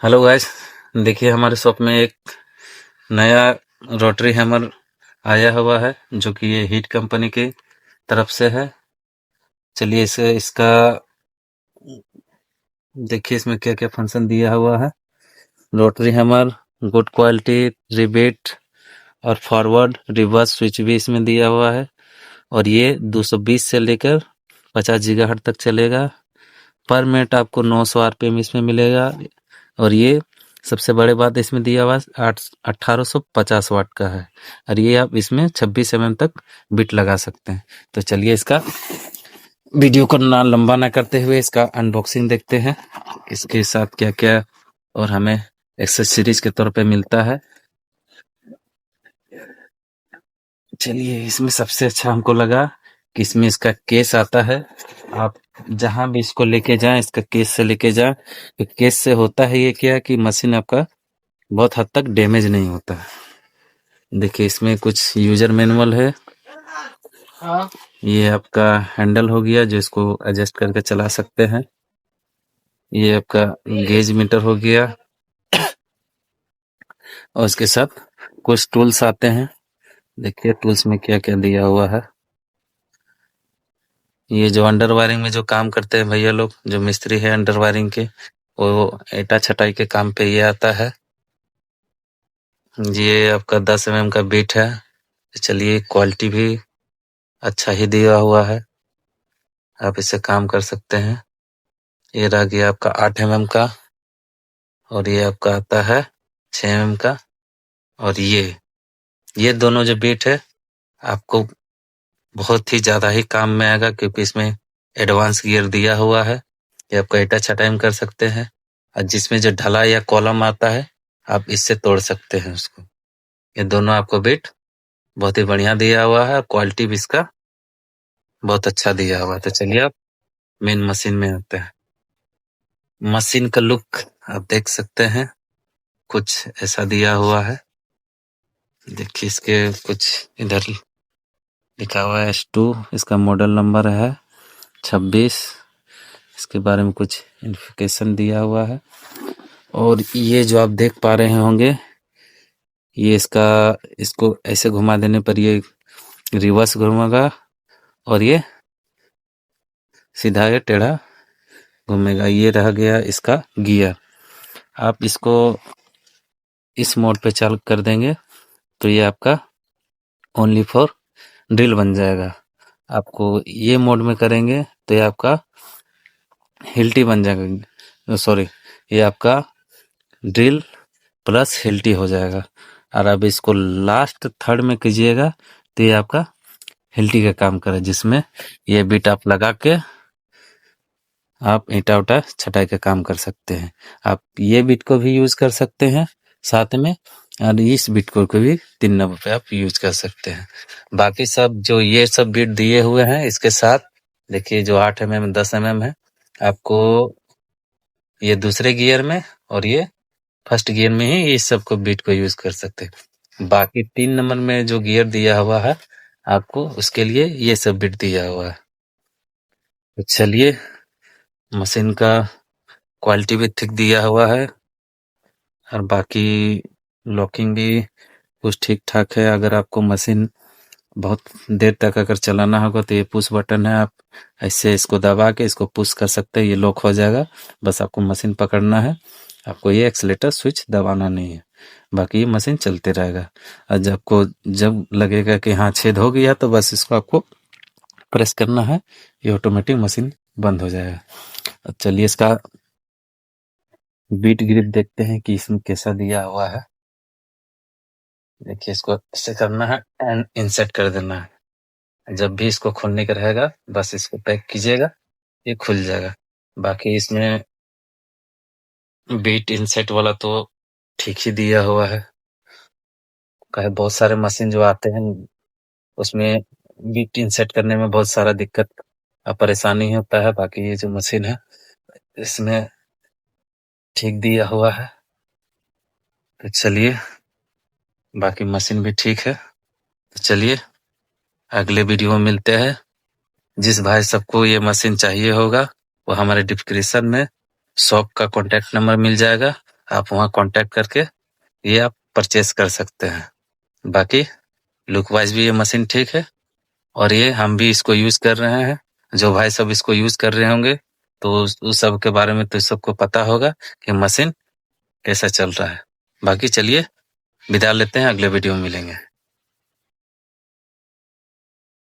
Hello guys. देखिए हमारे shop में एक नया रोटरी हैमर आया हुआ है जो कि ये हीट कंपनी की तरफ से है। चलिए इसे इसका देखिए इसमें क्या क्या फंक्शन दिया हुआ है। Rotary hammer, good quality, rebate और फॉरवर्ड रिवर्स स्विच भी इसमें दिया हुआ है। और ये 220 से लेकर 50 गीगाहर्ट्ज तक चलेगा। पर मिनट आपको 900 आरपीएम इसमें मिलेगा। और ये सबसे बड़ी बात इसमें दिया हुआ 1850 वाट का है। और ये आप इसमें 26 mm तक बिट लगा सकते हैं। तो चलिए इसका वीडियो को ना लंबा ना करते हुए इसका अनबॉक्सिंग देखते हैं, इसके साथ क्या क्या और हमें एक्सेसरीज के तौर पे मिलता है। चलिए इसमें सबसे अच्छा हमको लगा कि इसमें इसका केस आता है। आप जहां भी इसको लेके जाएं इसका केस से लेके जाएं। तो केस से होता है ये क्या कि मशीन आपका बहुत हद तक डैमेज नहीं होता है। देखिए इसमें कुछ यूजर मैनुअल है। ये आपका हैंडल हो गया जो इसको एडजस्ट करके चला सकते हैं। ये आपका गेज मीटर हो गया और उसके साथ कुछ टूल्स आते हैं। देखिए टूल्स में क्या क्या दिया हुआ है। ये जो अंडर वायरिंग में जो काम करते हैं भैया लोग, जो मिस्त्री है अंडर वायरिंग के, वो ईटा छटाई के काम पे ये आता है। ये आपका 10 mm का बीट है। चलिए क्वालिटी भी अच्छा ही दिया हुआ है, आप इससे काम कर सकते हैं। ये रह गया आपका 8 mm का और ये आपका आता है 6 mm का। और ये दोनों जो बीट है आपको बहुत ही ज्यादा ही काम में आएगा क्योंकि इसमें एडवांस गियर दिया हुआ है। ये आपका ईटा छटाई में कर सकते हैं और जिसमें जो ढलाई या कॉलम आता है आप इससे तोड़ सकते हैं उसको। ये दोनों आपको बीट बहुत ही बढ़िया दिया हुआ है, क्वालिटी भी इसका बहुत अच्छा दिया हुआ है। तो चलिए आप मेन मशीन में आते हैं। मशीन का लुक आप देख सकते हैं, कुछ ऐसा दिया हुआ है। देखिए इसके कुछ इधर लिखा हुआ है S2, इसका मॉडल नंबर है 26। इसके बारे में कुछ इन्फॉर्मेशन दिया हुआ है। और ये जो आप देख पा रहे होंगे, ये इसको ऐसे घुमा देने पर ये रिवर्स घूमेगा और ये सीधा या टेढ़ा घूमेगा। ये रह गया इसका गियर। आप इसको इस मोड पे चालू कर देंगे तो ये आपका ओनली फॉर ड्रिल बन जाएगा। आपको ये मोड में करेंगे तो ये आपका हिल्टी बन जाएगा, सॉरी, ये आपका ड्रिल प्लस हिल्टी हो जाएगा। और अब इसको लास्ट थर्ड में कीजिएगा तो ये आपका हिल्टी का काम करे, जिसमें ये बिट आप लगा के आप ईटा उटा छटाई का काम कर सकते हैं। आप ये बिट को भी यूज कर सकते हैं साथ में, और इस बिट को भी 3 नंबर पे आप यूज कर सकते हैं। बाकी सब जो ये सब बिट दिए हुए हैं इसके साथ, देखिए जो 8 mm 10 mm है, आपको ये दूसरे गियर में और ये फर्स्ट गियर में ही इस सबको बिट को यूज कर सकते हैं। बाकी 3 नंबर में जो गियर दिया हुआ है आपको, उसके लिए ये सब बिट दिया हुआ है। तो चलिए मशीन का क्वालिटी भी ठीक दिया हुआ है और बाकी लॉकिंग भी कुछ ठीक ठाक है। अगर आपको मशीन बहुत देर तक अगर चलाना होगा तो ये पुश बटन है, आप ऐसे इसको दबा के इसको पुश कर सकते हैं, ये लॉक हो जाएगा। बस आपको मशीन पकड़ना है, आपको ये एक्सीलेटर स्विच दबाना नहीं है, बाकी ये मशीन चलते रहेगा। और जब लगेगा कि हाँ छेद हो गया तो बस इसको आपको प्रेस करना है, ये ऑटोमेटिक मशीन बंद हो जाएगा। अब चलिए इसका बीट ग्रिप देखते हैं कि इसमें कैसा दिया हुआ है। देखिए इसको ऐसे करना है एंड इंसर्ट कर देना है। जब भी इसको खोलने का रहेगा बस इसको पैक कीजिएगा, ये खुल जाएगा। बाकी इसमें बीट इंसर्ट वाला तो ठीक ही दिया हुआ है। कहे बहुत सारे मशीन जो आते हैं उसमें बीट इंसर्ट करने में बहुत सारा दिक्कत और परेशानी होता है। बाकी ये जो मशीन है इसमें ठीक दिया हुआ है। तो चलिए बाकी मशीन भी ठीक है। तो चलिए अगले वीडियो में मिलते हैं। जिस भाई सबको ये मशीन चाहिए होगा वो हमारे डिस्क्रिप्शन में शॉप का कॉन्टेक्ट नंबर मिल जाएगा, आप वहाँ कांटेक्ट करके ये आप परचेस कर सकते हैं। बाकी लुक वाइज भी ये मशीन ठीक है और ये हम भी इसको यूज कर रहे हैं। जो भाई सब इसको यूज कर रहे होंगे तो उस सब के बारे में तो सबको पता होगा कि मशीन कैसा चल रहा है। बाकी चलिए विदा लेते हैं, अगले वीडियो में मिलेंगे।